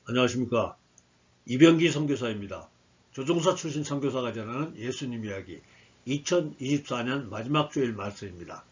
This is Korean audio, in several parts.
안녕하십니까. 이병기 선교사입니다. 조종사 출신 선교사가 전하는 예수님 이야기 2024년 마지막 주일 말씀입니다.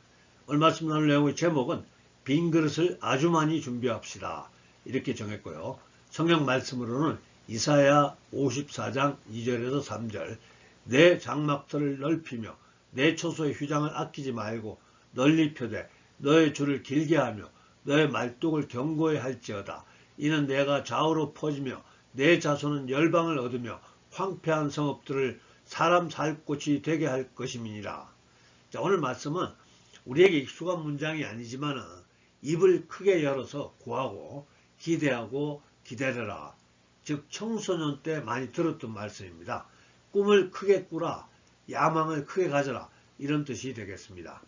오늘 말씀 나눌 내용의 제목은 빈 그릇을 아주 많이 준비합시다 이렇게 정했고요. 성경 말씀으로는 이사야 54장 2절에서 3절 내 장막터를 넓히며 내 초소의 휘장을 아끼지 말고 널리 펴되 너의 줄을 길게 하며 너의 말뚝을 견고히 할지어다. 이는 내가 좌우로 퍼지며 내 자손은 열방을 얻으며 황폐한 성읍들을 사람 살 곳이 되게 할 것임이니라. 자, 오늘 말씀은 우리에게 익숙한 문장이 아니지만 입을 크게 열어서 구하고 기대하고 기다려라. 즉 청소년 때 많이 들었던 말씀입니다. 꿈을 크게 꾸라, 야망을 크게 가져라, 이런 뜻이 되겠습니다.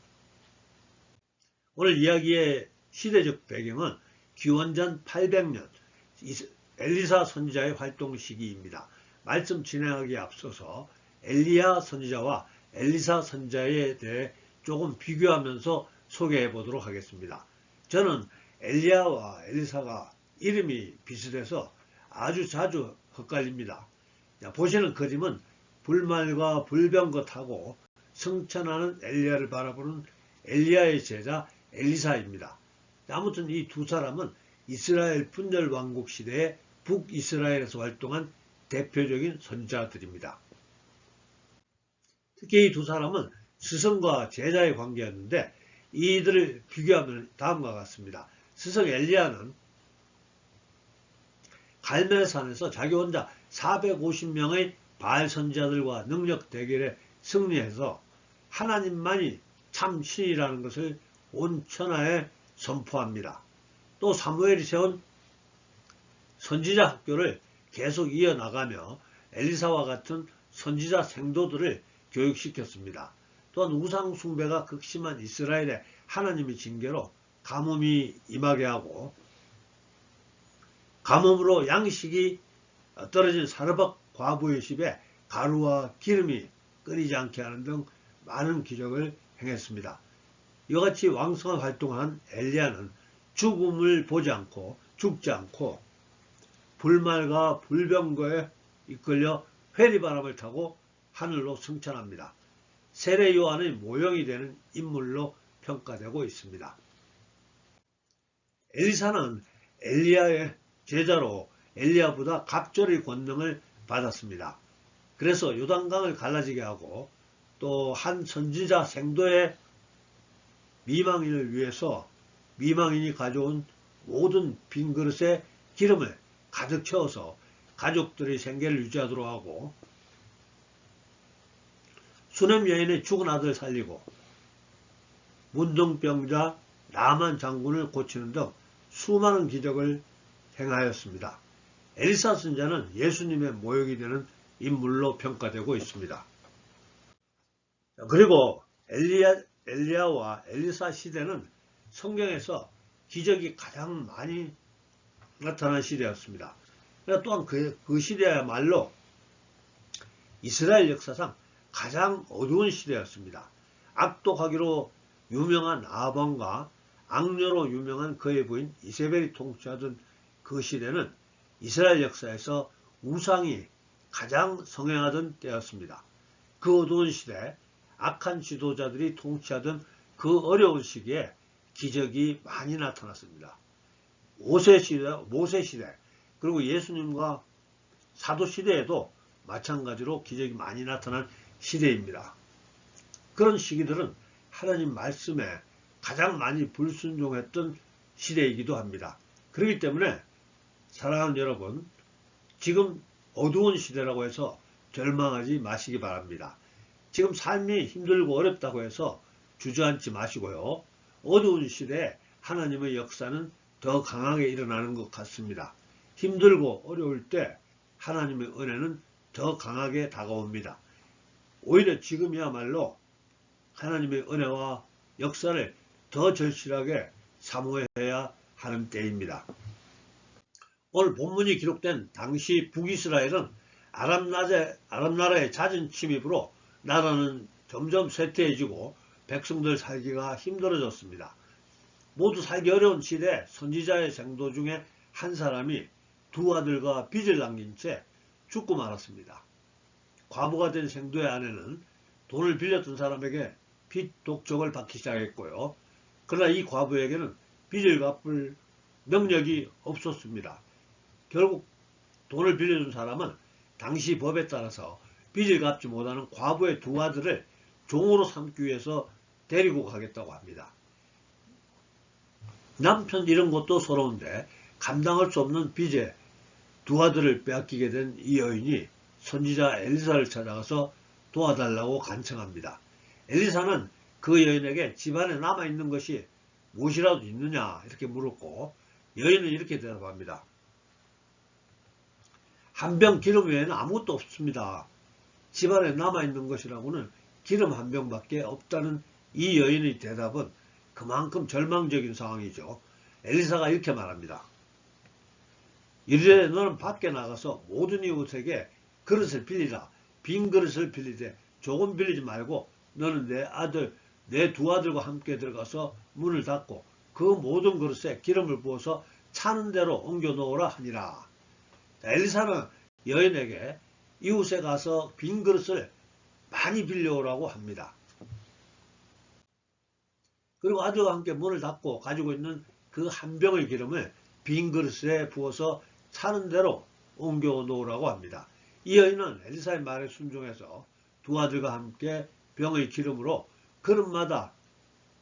오늘 이야기의 시대적 배경은 기원전 800년 엘리사 선지자의 활동 시기입니다. 말씀 진행하기에 앞서서 엘리야 선지자와 엘리사 선지자에 대해 조금 비교하면서 소개해 보도록 하겠습니다. 저는 엘리야와 엘리사가 이름이 비슷해서 아주 자주 헷갈립니다. 보시는 그림은 불말과 불병거타고 승천하는 엘리야를 바라보는 엘리야의 제자 엘리사입니다. 아무튼 이 두 사람은 이스라엘 분열 왕국 시대에 북이스라엘에서 활동한 대표적인 선지자들입니다. 특히 이 두 사람은 스승과 제자의 관계였는데 이들을 비교하면 다음과 같습니다. 스승 엘리야는 갈멜산에서 자기 혼자 450명의 바알 선지자들과 능력 대결에 승리해서 하나님만이 참 신이라는 것을 온 천하에 선포합니다. 또 사무엘이 세운 선지자 학교를 계속 이어나가며 엘리사와 같은 선지자 생도들을 교육시켰습니다. 또한 우상 숭배가 극심한 이스라엘의 하나님의 징계로 가뭄이 임하게 하고 가뭄으로 양식이 떨어진 사르밧 과부의 집에 가루와 기름이 끊이지 않게 하는 등 많은 기적을 행했습니다. 이와 같이 왕성한 활동한 엘리야는 죽음을 보지 않고 죽지 않고 불말과 불병거에 이끌려 회리바람을 타고 하늘로 승천합니다. 세례 요한의 모형이 되는 인물로 평가되고 있습니다. 엘리사는 엘리야의 제자로 엘리야보다 갑절의 권능을 받았습니다. 그래서 요단강을 갈라지게 하고 또 한 선지자 생도의 미망인을 위해서 미망인이 가져온 모든 빈 그릇에 기름을 가득 채워서 가족들의 생계를 유지하도록 하고 수냄 여인의 죽은 아들 살리고 문둥병자 나만 장군을 고치는 등 수많은 기적을 행하였습니다. 엘리사 선지자는 예수님의 모형이 되는 인물로 평가되고 있습니다. 그리고 엘리야와 엘리사 시대는 성경에서 기적이 가장 많이 나타난 시대였습니다. 또한 그 시대야말로 이스라엘 역사상 가장 어두운 시대였습니다. 악독하기로 유명한 아합왕과 악녀로 유명한 그의 부인 이세벨이 통치하던 그 시대는 이스라엘 역사에서 우상이 가장 성행하던 때였습니다. 그 어두운 시대, 악한 지도자들이 통치하던 그 어려운 시기에 기적이 많이 나타났습니다. 모세 시대, 그리고 예수님과 사도 시대에도 마찬가지로 기적이 많이 나타난 시대입니다. 그런 시기들은 하나님 말씀에 가장 많이 불순종했던 시대이기도 합니다. 그렇기 때문에 사랑하는 여러분, 지금 어두운 시대라고 해서 절망하지 마시기 바랍니다. 지금 삶이 힘들고 어렵다고 해서 주저앉지 마시고요. 어두운 시대에 하나님의 역사는 더 강하게 일어나는 것 같습니다. 힘들고 어려울 때 하나님의 은혜는 더 강하게 다가옵니다. 오히려 지금이야말로 하나님의 은혜와 역사를 더 절실하게 사모해야 하는 때입니다. 오늘 본문이 기록된 당시 북이스라엘은 아람 나라의 잦은 침입으로 나라는 점점 쇠퇴해지고 백성들 살기가 힘들어졌습니다. 모두 살기 어려운 시대 선지자의 생도 중에 한 사람이 두 아들과 빚을 남긴 채 죽고 말았습니다. 과부가 된 생도의 아내는 돈을 빌렸던 사람에게 빚 독촉을 받기 시작했고요. 그러나 이 과부에게는 빚을 갚을 능력이 없었습니다. 결국 돈을 빌려준 사람은 당시 법에 따라서 빚을 갚지 못하는 과부의 두 아들을 종으로 삼기 위해서 데리고 가겠다고 합니다. 남편 이런 것도 서러운데 감당할 수 없는 빚에 두 아들을 빼앗기게 된 이 여인이 선지자 엘리사를 찾아가서 도와달라고 간청합니다. 엘리사는 그 여인에게 집안에 남아있는 것이 무엇이라도 있느냐 이렇게 물었고, 여인은 이렇게 대답합니다. 한 병 기름 외에는 아무것도 없습니다. 집안에 남아있는 것이라고는 기름 한 병밖에 없다는 이 여인의 대답은 그만큼 절망적인 상황이죠. 엘리사가 이렇게 말합니다. 이르되 너는 밖에 나가서 모든 이웃에게 그릇을 빌리라. 빈 그릇을 빌리되 조금 빌리지 말고 너는 내 두 아들과 함께 들어가서 문을 닫고 그 모든 그릇에 기름을 부어서 차는 대로 옮겨 놓으라 하니라. 엘리사는 여인에게 이웃에 가서 빈 그릇을 많이 빌려오라고 합니다. 그리고 아들과 함께 문을 닫고 가지고 있는 그 한 병의 기름을 빈 그릇에 부어서 차는 대로 옮겨 놓으라고 합니다. 이 여인은 엘리사의 말에 순종해서 두 아들과 함께 병의 기름으로 그릇마다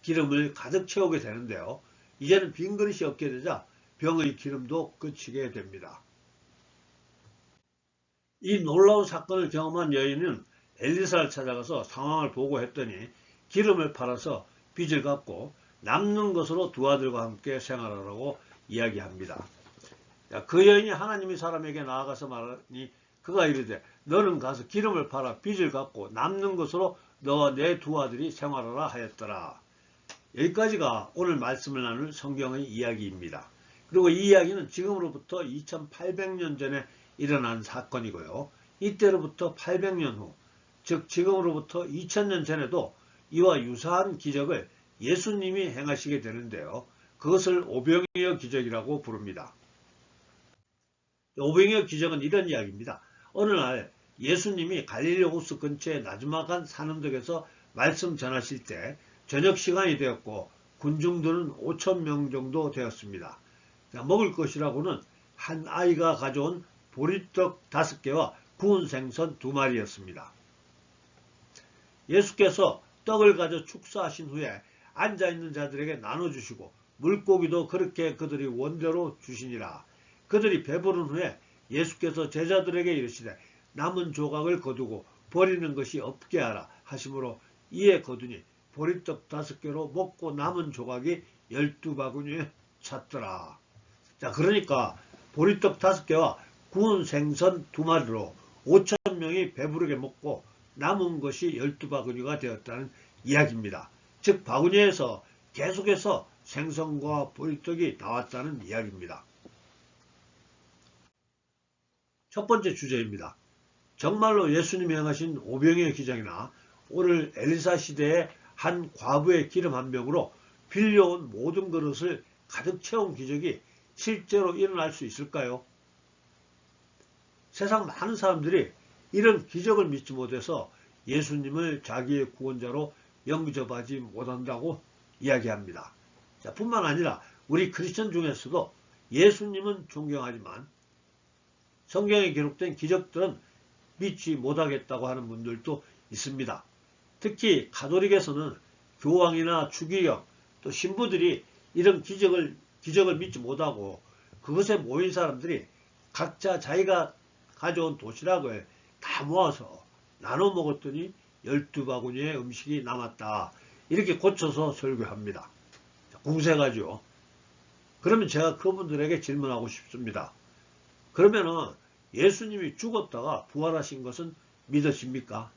기름을 가득 채우게 되는데요. 이제는 빈 그릇이 없게 되자 병의 기름도 끝이게 됩니다. 이 놀라운 사건을 경험한 여인은 엘리사를 찾아가서 상황을 보고했더니 기름을 팔아서 빚을 갚고 남는 것으로 두 아들과 함께 생활하라고 이야기합니다. 그 여인이 하나님의 사람에게 나아가서 말하니 그가 이르되 너는 가서 기름을 팔아 빚을 갚고 남는 것으로 너와 내 두 아들이 생활하라 하였더라. 여기까지가 오늘 말씀을 나눌 성경의 이야기입니다. 그리고 이 이야기는 지금으로부터 2800년 전에 일어난 사건이고요. 이때로부터 800년 후, 즉 지금으로부터 2000년 전에도 이와 유사한 기적을 예수님이 행하시게 되는데요. 그것을 오병이어 기적이라고 부릅니다. 오병이어 기적은 이런 이야기입니다. 어느 날 예수님이 갈릴리 호수 근처의 나즈막한 산언덕에서 말씀 전하실 때 저녁 시간이 되었고 군중들은 5,000명 정도 되었습니다. 먹을 것이라고는 한 아이가 가져온 보리떡 5개와 구운 생선 2마리였습니다. 예수께서 떡을 가져 축사하신 후에 앉아있는 자들에게 나눠주시고 물고기도 그렇게 그들이 원대로 주시니라. 그들이 배부른 후에 예수께서 제자들에게 이르시되 남은 조각을 거두고 버리는 것이 없게 하라 하시므로 이에 거두니 보리떡 5개로 먹고 남은 조각이 12바구니에 찼더라. 자, 그러니까 보리떡 5개와 구운 생선 2마리로 5,000명이 배부르게 먹고 남은 것이 12바구니가 되었다는 이야기입니다. 즉 바구니에서 계속해서 생선과 보리떡이 나왔다는 이야기입니다. 첫 번째 주제입니다. 정말로 예수님이 행하신 오병이어 기적이나 오늘 엘리사 시대의 한 과부의 기름 한 병으로 빌려온 모든 그릇을 가득 채운 기적이 실제로 일어날 수 있을까요? 세상 많은 사람들이 이런 기적을 믿지 못해서 예수님을 자기의 구원자로 영접하지 못한다고 이야기합니다. 자, 뿐만 아니라 우리 크리스천 중에서도 예수님은 존경하지만 성경에 기록된 기적들은 믿지 못하겠다고 하는 분들도 있습니다. 특히 가톨릭에서는 교황이나 추기경 또 신부들이 이런 기적을 믿지 못하고 그것에 모인 사람들이 각자 자기가 가져온 도시락을 다 모아서 나눠 먹었더니 12바구니의 음식이 남았다. 이렇게 고쳐서 설교합니다. 궁색하죠. 그러면 제가 그분들에게 질문하고 싶습니다. 그러면은 예수님이 죽었다가 부활하신 것은 믿으십니까?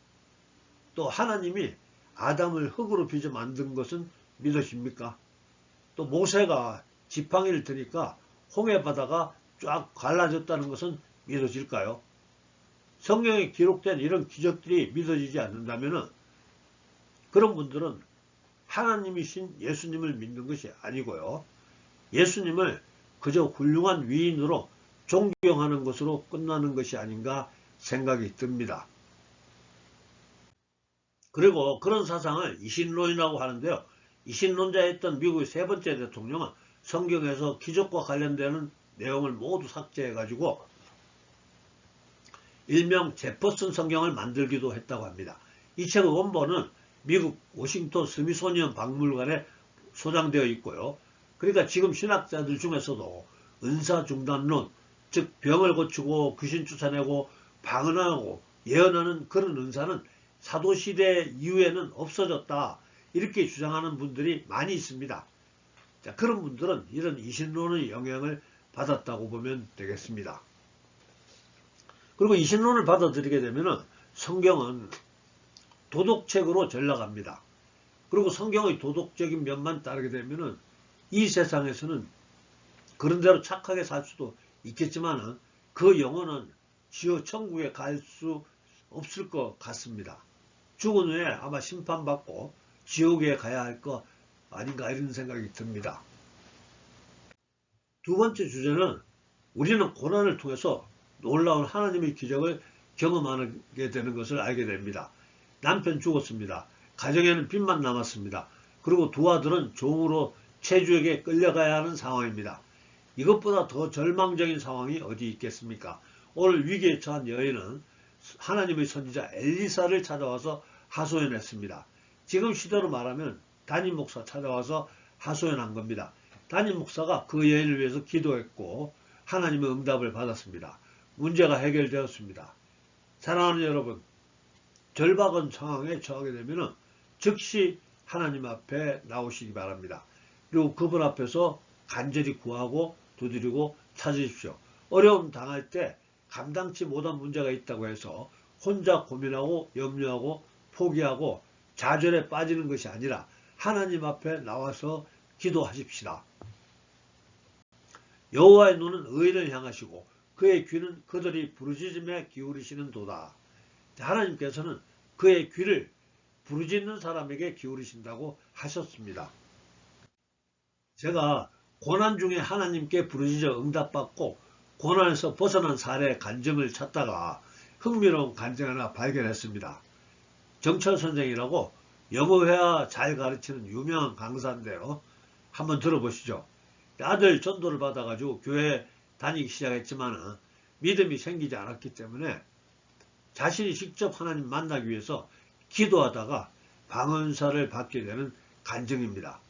또 하나님이 아담을 흙으로 빚어 만든 것은 믿으십니까? 또 모세가 지팡이를 드니까 홍해 바다가 쫙 갈라졌다는 것은 믿어질까요? 성경에 기록된 이런 기적들이 믿어지지 않는다면 그런 분들은 하나님이신 예수님을 믿는 것이 아니고요. 예수님을 그저 훌륭한 위인으로 존경하는 것으로 끝나는 것이 아닌가 생각이 듭니다. 그리고 그런 사상을 이신론이라고 하는데요. 이신론자였던 미국의 세 번째 대통령은 성경에서 기적과 관련되는 내용을 모두 삭제해가지고 일명 제퍼슨 성경을 만들기도 했다고 합니다. 이 책의 원본은 미국 워싱턴 스미소니언 박물관에 소장되어 있고요. 그러니까 지금 신학자들 중에서도 은사중단론, 즉 병을 고치고 귀신 쫓아내고 방언하고 예언하는 그런 은사는 사도시대 이후에는 없어졌다, 이렇게 주장하는 분들이 많이 있습니다. 자, 그런 분들은 이런 이신론의 영향을 받았다고 보면 되겠습니다. 그리고 이신론을 받아들이게 되면 성경은 도덕책으로 전락합니다. 그리고 성경의 도덕적인 면만 따르게 되면 이 세상에서는 그런 대로 착하게 살 수도 있겠지만 그 영혼은 지어 천국에 갈 수 없을 것 같습니다. 죽은 후에 아마 심판받고 지옥에 가야 할 것 아닌가 이런 생각이 듭니다. 두 번째 주제는 우리는 고난을 통해서 놀라운 하나님의 기적을 경험하게 되는 것을 알게 됩니다. 남편 죽었습니다. 가정에는 빚만 남았습니다. 그리고 두 아들은 종으로 체주에게 끌려가야 하는 상황입니다. 이것보다 더 절망적인 상황이 어디 있겠습니까? 오늘 위기에 처한 여인은 하나님의 선지자 엘리사를 찾아와서 하소연했습니다. 지금 시대로 말하면 담임 목사 찾아와서 하소연한 겁니다. 담임 목사가 그 여인을 위해서 기도했고 하나님의 응답을 받았습니다. 문제가 해결되었습니다. 사랑하는 여러분, 절박한 상황에 처하게 되면 즉시 하나님 앞에 나오시기 바랍니다. 그리고 그분 앞에서 간절히 구하고 두드리고 찾으십시오. 어려움 당할 때 감당치 못한 문제가 있다고 해서 혼자 고민하고 염려하고 포기하고 좌절에 빠지는 것이 아니라 하나님 앞에 나와서 기도하십시다. 여호와의 눈은 의인을 향하시고 그의 귀는 그들이 부르짖음에 기울이시는 도다. 하나님께서는 그의 귀를 부르짖는 사람에게 기울이신다고 하셨습니다. 제가 고난 중에 하나님께 부르짖어 응답받고 고난에서 벗어난 사례의 간증을 찾다가 흥미로운 간증 하나 발견했습니다. 정철 선생이라고 영어회화 잘 가르치는 유명한 강사인데요. 한번 들어보시죠. 아들 전도를 받아가지고 교회에 다니기 시작했지만 믿음이 생기지 않았기 때문에 자신이 직접 하나님 만나기 위해서 기도하다가 방언사를 받게 되는 간증입니다.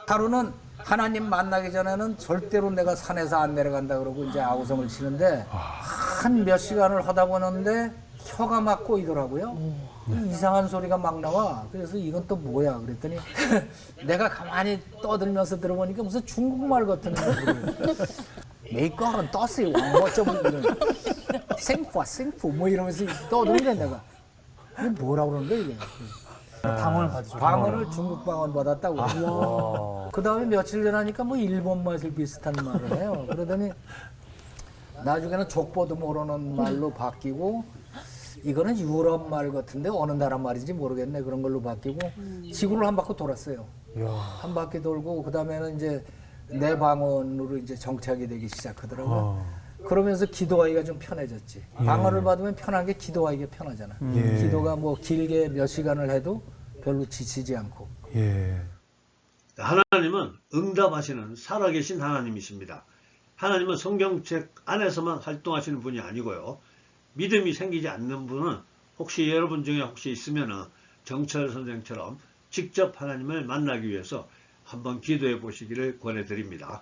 하루는 하나님 만나기 전에는 절대로 내가 산에서 안 내려간다 그러고 이제 아우성을 치는데 한 몇 시간을 하다 보는데 혀가 막 꼬이더라고요. 이상한 소리가 막 나와. 그래서 이건 또 뭐야 그랬더니 내가 가만히 떠들면서 들어보니까 무슨 중국말 같은 소리. 메이커는 떴어요. 어쩌고 이런 생푸 뭐 이러면서 떠들래 내가. 이게 뭐라고 그러는데 이게. 방언을 받으셨어요. 방언을 중국 방언 받았다고. 그 다음에 며칠 지나니까 뭐 일본 말을 비슷한 말을 해요. 그러더니 나중에는 족보도 모르는 말로 바뀌고 이거는 유럽 말 같은데 어느 나라 말인지 모르겠네. 그런 걸로 바뀌고 지구를 한 바퀴 돌았어요. 한 바퀴 돌고 그 다음에는 이제 내 방언으로 이제 정착이 되기 시작하더라고요. 그러면서 기도하기가 좀 편해졌지. 방언을 받으면 편한 게 기도하기가 편하잖아. 기도가 뭐 길게 몇 시간을 해도 별로 지치지 않고. 하나님은 응답하시는 살아계신 하나님이십니다. 하나님은 성경책 안에서만 활동하시는 분이 아니고요. 믿음이 생기지 않는 분은 혹시 여러분 중에 혹시 있으면 정철 선생처럼 직접 하나님을 만나기 위해서 한번 기도해 보시기를 권해드립니다.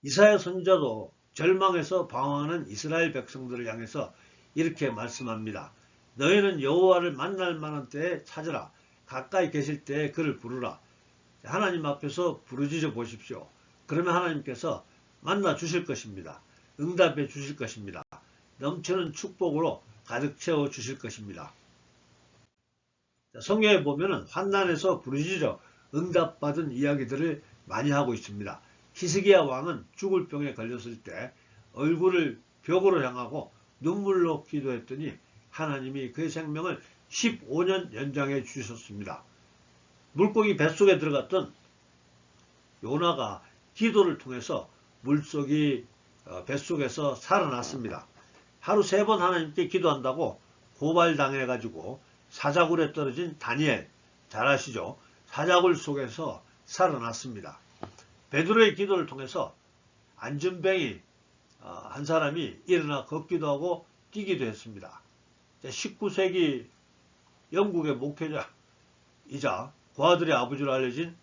이사야 선지자도 절망에서 방황하는 이스라엘 백성들을 향해서 이렇게 말씀합니다. 너희는 여호와를 만날 만한 때에 찾으라. 가까이 계실 때에 그를 부르라. 하나님 앞에서 부르짖어 보십시오. 그러면 하나님께서 만나 주실 것입니다. 응답해 주실 것입니다. 넘치는 축복으로 가득 채워 주실 것입니다. 성경에 보면 환난에서 부르짖어 응답받은 이야기들을 많이 하고 있습니다. 히스기야 왕은 죽을 병에 걸렸을 때 얼굴을 벽으로 향하고 눈물로 기도했더니 하나님이 그의 생명을 15년 연장해 주셨습니다. 물고기 뱃속에 들어갔던 요나가 기도를 통해서 물속이 뱃속에서 살아났습니다. 하루 3번 하나님께 기도한다고 고발당해가지고 사자굴에 떨어진 다니엘, 잘 아시죠? 사자굴 속에서 살아났습니다. 베드로의 기도를 통해서 안전뱅이 한 사람이 일어나 걷기도 하고 뛰기도 했습니다. 19세기 영국의 목회자이자 고아들의 아버지로 알려진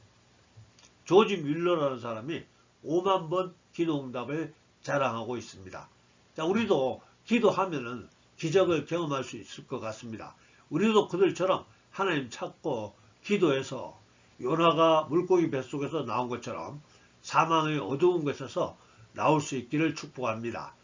조지 뮬러라는 사람이 5만 번 기도응답을 자랑하고 있습니다. 자, 우리도 기도하면은 기적을 경험할 수 있을 것 같습니다. 우리도 그들처럼 하나님 찾고 기도해서 요나가 물고기 뱃속에서 나온 것처럼 사망의 어두운 곳에서 나올 수 있기를 축복합니다.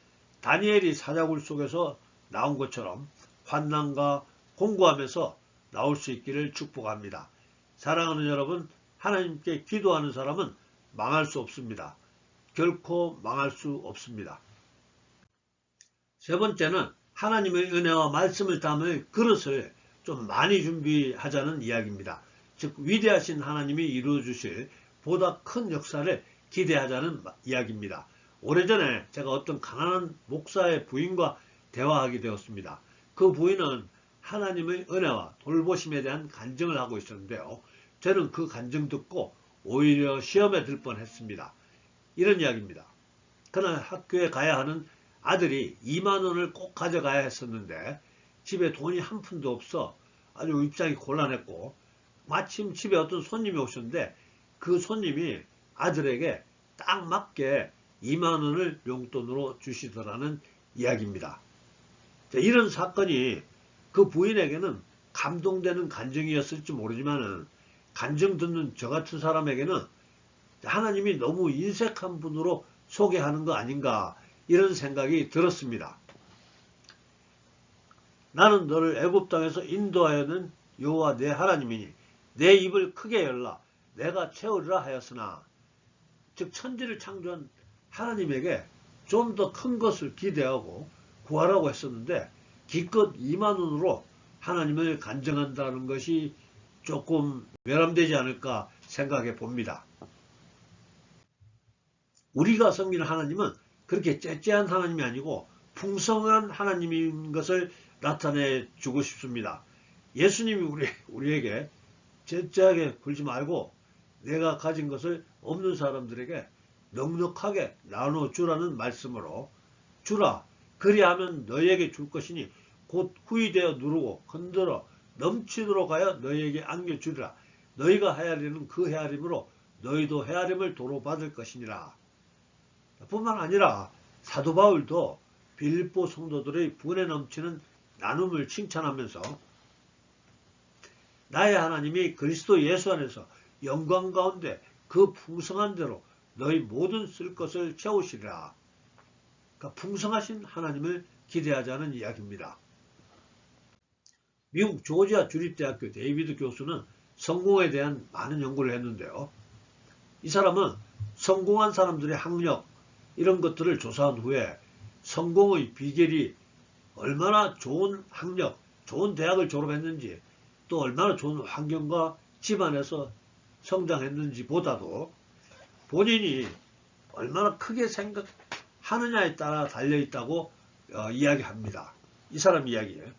다니엘이 사자굴 속에서 나온 것처럼 환난과 공고하면서 나올 수 있기를 축복합니다. 사랑하는 여러분, 하나님께 기도하는 사람은 망할 수 없습니다. 결코 망할 수 없습니다. 세 번째는 하나님의 은혜와 말씀을 담을 그릇을 좀 많이 준비하자는 이야기입니다. 즉 위대하신 하나님이 이루어주실 보다 큰 역사를 기대하자는 이야기입니다. 오래전에 제가 어떤 가난한 목사의 부인과 대화하게 되었습니다. 그 부인은 하나님의 은혜와 돌보심에 대한 간증을 하고 있었는데요. 저는 그 간증 듣고 오히려 시험에 들 뻔했습니다. 이런 이야기입니다. 그날 학교에 가야 하는 아들이 2만 원을 꼭 가져가야 했었는데 집에 돈이 한 푼도 없어 아주 입장이 곤란했고, 마침 집에 어떤 손님이 오셨는데 그 손님이 아들에게 딱 맞게 2만 원을 용돈으로 주시더라는 이야기입니다. 이런 사건이 그 부인에게는 감동되는 간증이었을지 모르지만 간증 듣는 저 같은 사람에게는 하나님이 너무 인색한 분으로 소개하는 거 아닌가, 이런 생각이 들었습니다. 나는 너를 애굽 땅에서 인도하여는 여호와 내 하나님이니 내 입을 크게 열라 내가 채우리라 하였으나, 즉 천지를 창조한 하나님에게 좀 더 큰 것을 기대하고 구하라고 했었는데 기껏 2만 원으로 하나님을 간증한다는 것이 조금 외람되지 않을까 생각해 봅니다. 우리가 섬기는 하나님은 그렇게 째째한 하나님이 아니고 풍성한 하나님인 것을 나타내 주고 싶습니다. 예수님이 우리에게 째째하게 굴지 말고 내가 가진 것을 없는 사람들에게 넉넉하게 나눠주라는 말씀으로, 주라 그리하면 너희에게 줄 것이니 곧 후이되어 누르고 흔들어 넘치도록 하여 너희에게 안겨주리라. 너희가 헤아리는 그 헤아림으로 너희도 헤아림을 도로 받을 것이니라. 뿐만 아니라 사도 바울도 빌립보 성도들의 분에 넘치는 나눔을 칭찬하면서 나의 하나님이 그리스도 예수 안에서 영광 가운데 그 풍성한 대로 너희 모든 쓸 것을 채우시리라. 그러니까 풍성하신 하나님을 기대하자는 이야기입니다. 미국 조지아 주립대학교 데이비드 교수는 성공에 대한 많은 연구를 했는데요. 이 사람은 성공한 사람들의 학력 이런 것들을 조사한 후에 성공의 비결이 얼마나 좋은 학력, 좋은 대학을 졸업했는지, 또 얼마나 좋은 환경과 집안에서 성장했는지 보다도 본인이 얼마나 크게 생각하느냐에 따라 달려있다고 이야기합니다. 이 사람 이야기예요.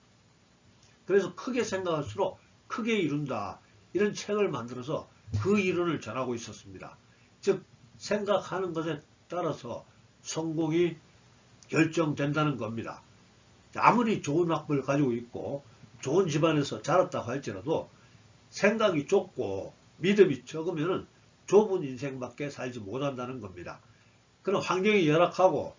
그래서 크게 생각할수록 크게 이룬다, 이런 책을 만들어서 그 이론을 전하고 있었습니다. 즉 생각하는 것에 따라서 성공이 결정된다는 겁니다. 아무리 좋은 학벌을 가지고 있고 좋은 집안에서 자랐다고 할지라도 생각이 좁고 믿음이 적으면 좁은 인생밖에 살지 못한다는 겁니다. 그런 환경이 열악하고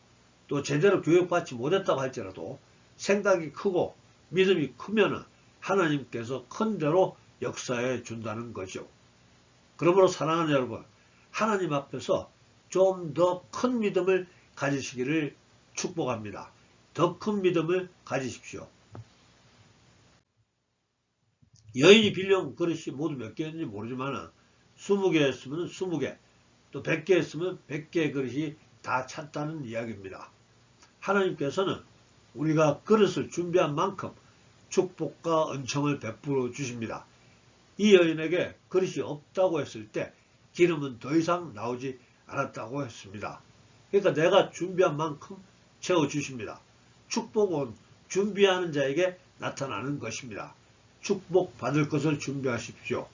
또 제대로 교육받지 못했다고 할지라도 생각이 크고 믿음이 크면 하나님께서 큰 대로 역사해 준다는 거죠. 그러므로 사랑하는 여러분, 하나님 앞에서 좀 더 큰 믿음을 가지시기를 축복합니다. 더 큰 믿음을 가지십시오. 여인이 빌려온 그릇이 모두 몇 개였는지 모르지만 20개였으면 20개, 또 100개였으면 100개의 그릇이 다 찼다는 이야기입니다. 하나님께서는 우리가 그릇을 준비한 만큼 축복과 은총을 베풀어 주십니다. 이 여인에게 그릇이 없다고 했을 때 기름은 더 이상 나오지 않았다고 했습니다. 그러니까 내가 준비한 만큼 채워주십니다. 축복은 준비하는 자에게 나타나는 것입니다. 축복 받을 것을 준비하십시오.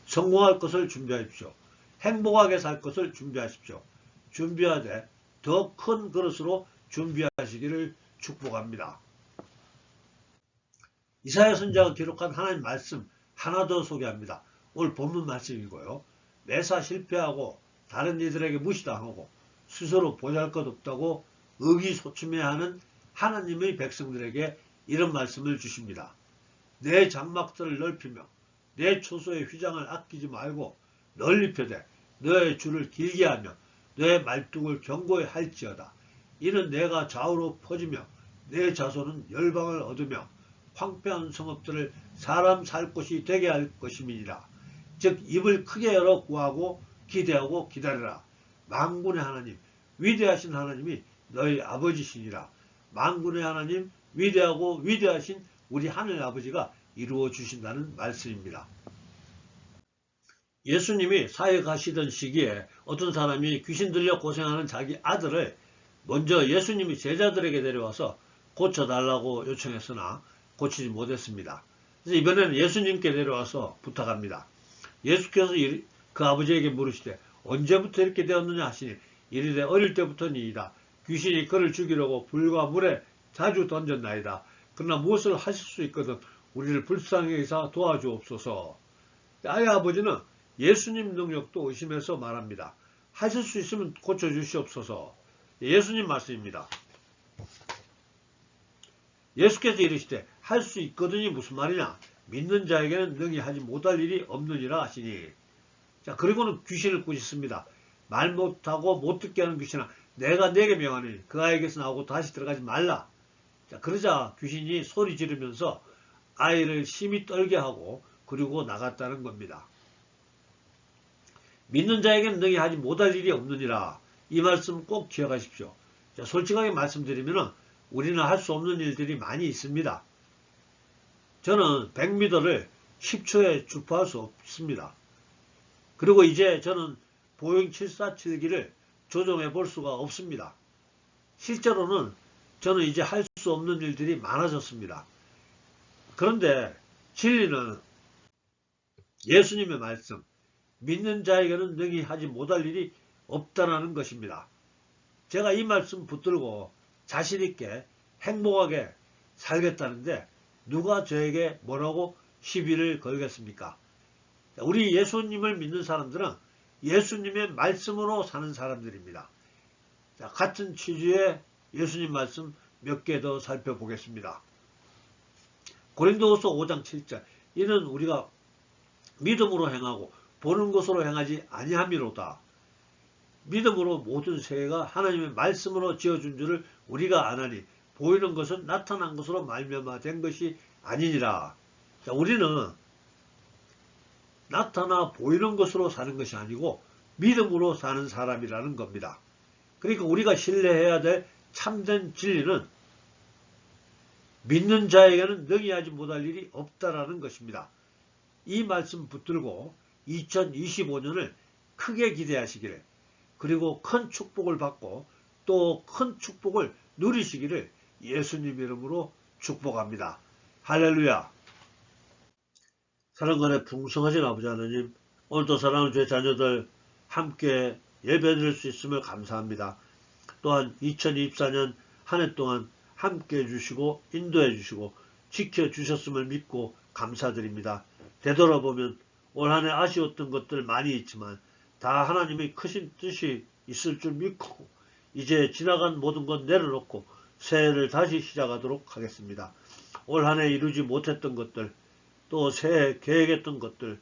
성공할 것을 준비하십시오. 행복하게 살 것을 준비하십시오. 준비하되 더 큰 그릇으로 준비하시기를 축복합니다. 이사야 선지자가 기록한 하나님 말씀 하나 더 소개합니다. 오늘 본문 말씀이고요. 매사 실패하고 다른 이들에게 무시당하고 스스로 보잘것없다고 의기소침해하는 하나님의 백성들에게 이런 말씀을 주십니다. 내 장막들을 넓히며 내 초소의 휘장을 아끼지 말고 널리 펴되 너의 줄을 길게 하며 너의 말뚝을 견고히 할지어다. 이는 내가 좌우로 퍼지며 내 자손은 열방을 얻으며 황폐한 성읍들을 사람 살 곳이 되게 할 것임이니라. 즉 입을 크게 열어 구하고 기대하고 기다리라. 만군의 하나님 위대하신 하나님이 너희 아버지시니라. 만군의 하나님 위대하고 위대하신 우리 하늘 아버지가 이루어 주신다는 말씀입니다. 예수님이 사회 가시던 시기에 어떤 사람이 귀신 들려 고생하는 자기 아들을 먼저 예수님이 제자들에게 데려와서 고쳐달라고 요청했으나 고치지 못했습니다. 그래서 이번에는 예수님께 데려와서 부탁합니다. 예수께서 그 아버지에게 물으시되 언제부터 이렇게 되었느냐 하시니 이르되 어릴 때부터니이다. 귀신이 그를 죽이려고 불과 물에 자주 던졌나이다. 그러나 무엇을 하실 수 있거든 우리를 불쌍히 여기사 도와주옵소서. 아이 아버지는 예수님 능력도 의심해서 말합니다. 하실 수 있으면 고쳐주시옵소서. 예수님 말씀입니다. 예수께서 이르시되 할 수 있거든이 무슨 말이냐. 믿는 자에게는 능히 하지 못할 일이 없느니라 하시니. 자, 그리고는 귀신을 꾸짖습니다. 말 못하고 못 듣게 하는 귀신아 내가 내게 명하니 그 아이에게서 나오고 다시 들어가지 말라. 자, 그러자 귀신이 소리 지르면서 아이를 심히 떨게 하고 그리고 나갔다는 겁니다. 믿는 자에게는 능히 하지 못할 일이 없느니라. 이 말씀 꼭 기억하십시오. 자, 솔직하게 말씀드리면 우리는 할 수 없는 일들이 많이 있습니다. 저는 100m를 10초에 주파할 수 없습니다. 그리고 이제 저는 보잉 747기를 조종해 볼 수가 없습니다. 실제로는 저는 이제 할 수 없는 일들이 많아졌습니다. 그런데 진리는 예수님의 말씀, 믿는 자에게는 능히 하지 못할 일이 없다는 것입니다. 제가 이 말씀 붙들고 자신있게 행복하게 살겠다는데 누가 저에게 뭐라고 시비를 걸겠습니까? 우리 예수님을 믿는 사람들은 예수님의 말씀으로 사는 사람들입니다. 자, 같은 취지의 예수님 말씀 몇 개 더 살펴보겠습니다. 고린도후서 5장 7절 이는 우리가 믿음으로 행하고 보는 것으로 행하지 아니함이로다. 믿음으로 모든 세계가 하나님의 말씀으로 지어준 줄을 우리가 아나니 보이는 것은 나타난 것으로 말미암아 된 것이 아니니라. 자, 우리는 나타나 보이는 것으로 사는 것이 아니고 믿음으로 사는 사람이라는 겁니다. 그러니까 우리가 신뢰해야 될 참된 진리는 믿는 자에게는 능히 하지 못할 일이 없다라는 것입니다. 이 말씀 붙들고 2025년을 크게 기대하시기를 그리고 큰 축복을 받고 또 큰 축복을 누리시기를 예수님 이름으로 축복합니다. 할렐루야. 사랑간에 풍성하신 아버지 하나님 오늘도 사랑하는 주의 자녀들 함께 예배드릴 수 있음을 감사합니다. 또한 2024년 한 해 동안 함께 해주시고 인도해 주시고 지켜주셨음을 믿고 감사드립니다. 되돌아보면 올 한 해 아쉬웠던 것들 많이 있지만 다 하나님의 크신 뜻이 있을 줄 믿고 이제 지나간 모든 것 내려놓고 새해를 다시 시작하도록 하겠습니다. 올 한 해 이루지 못했던 것들 또 새해 계획했던 것들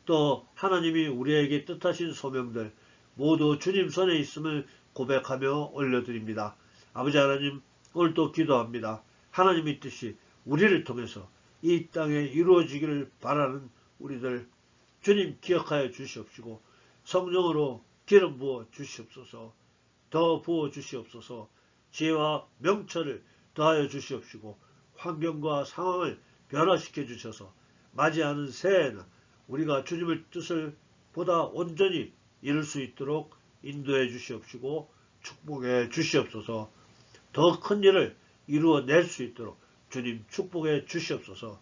또 하나님이 우리에게 뜻하신 소명들 모두 주님 손에 있음을 고백하며 올려드립니다. 아버지 하나님 오늘도 기도합니다. 하나님의 뜻이 우리를 통해서 이 땅에 이루어지기를 바라는 우리들 주님 기억하여 주시옵시고 성령으로 기름 부어 주시옵소서. 더 부어 주시옵소서. 지혜와 명철을 더하여 주시옵시고 환경과 상황을 변화시켜 주셔서 맞이하는 새해에는 우리가 주님의 뜻을 보다 온전히 이룰 수 있도록 인도해 주시옵시고 축복해 주시옵소서. 더 큰 일을 이루어낼 수 있도록 주님 축복해 주시옵소서.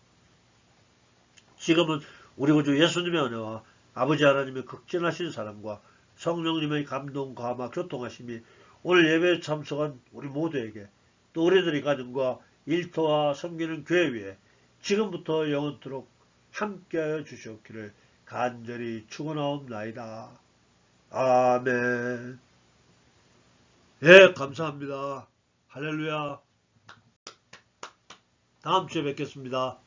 지금은 우리 구주 예수님의 은혜와 아버지 하나님의 극진하신 사랑과 성령님의 감동, 감화, 교통하심이 오늘 예배에 참석한 우리 모두에게 또 우리들의 가정과 일터와 섬기는 교회 위에 지금부터 영원토록 함께하여 주시옵기를 간절히 축원하옵나이다. 아멘. 예, 감사합니다. 할렐루야. 다음 주에 뵙겠습니다.